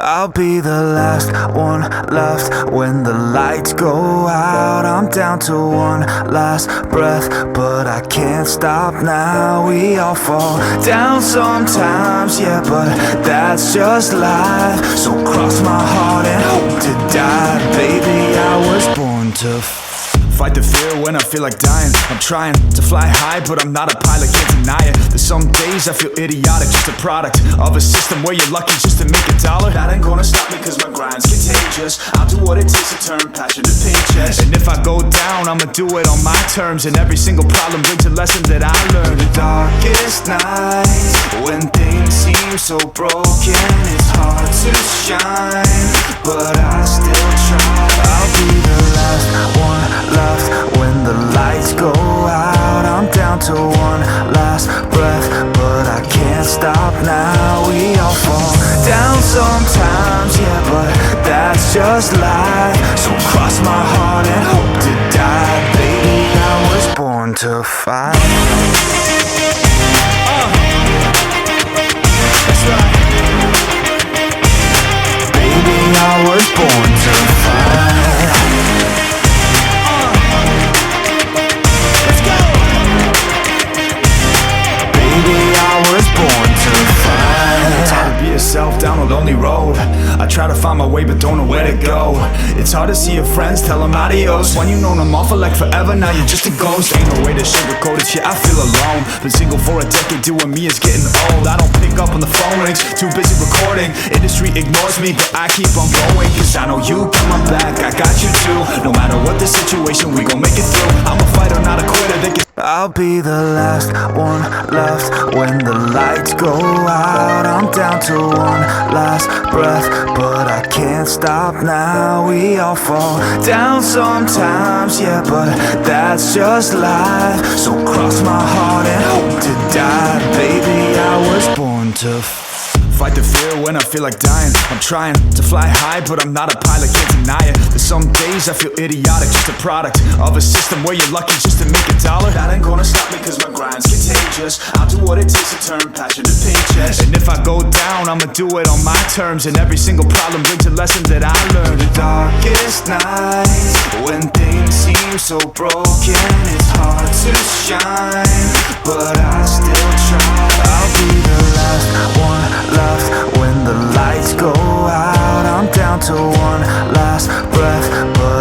I'll be the last one left when the lights go out. I'm down to one last breath, but I can't stop now. We all fall down sometimes, yeah, but that's just life. So cross my heart and hope to die. Baby, I was born to fight the fear when I feel like dying. I'm trying to fly high, but I'm not a pilot, can't deny it. There's some days I feel idiotic, just a product of a system where you're lucky just to make $1. That ain't gonna stop me cause my grind's contagious. I'll do what it takes to turn passion to paychecks. And if I go down, I'ma do it on my terms. And every single problem brings a lesson that I learned. The darkest nights, when things seem so broken, it's hard to shine, but I still try. I'll be the last one left when the lights go out. I'm down to one last breath, but I can't stop now. We all fall down sometimes, yeah, but that's just life. So cross my heart and hope to die. Baby, I was born to fight. That's right. Baby, I was born to fight. Down a lonely road, I try to find my way but don't know where to go. It's hard to see your friends, tell them adios. When you known them all for like forever, now you're just a ghost. Ain't no way to sugarcoat it, yeah, I feel alone. Been single for a decade, doing me is getting old. I don't pick up on the phone rings, too busy recording. Industry ignores me, but I keep on going, cause I know you got my back, I got you too. No matter what the situation, we gon' make it through. I'm a fighter, not a quitter, I'll be the last one left when the lights go out. I'm down to one last breath, but I can't stop now. We all fall down sometimes, yeah, but that's just life. So cross my heart and hope to die. Baby, I was born to fight the fear when I feel like dying. I'm trying to fly high, but I'm not a pilot, can't deny it. There's some days I feel idiotic, just a product of a system where you're lucky just to make $1. That ain't gonna stop me cause my grind's contagious. I'll do what it takes to turn passion to paychecks. And if I go down, I'ma do it on my terms. And every single problem brings a lesson that I learned. The darkest nights, when things seem so broken, it's hard to shine, but I still try. I'll be the last one left when the lights go out. I'm down to one last breath, but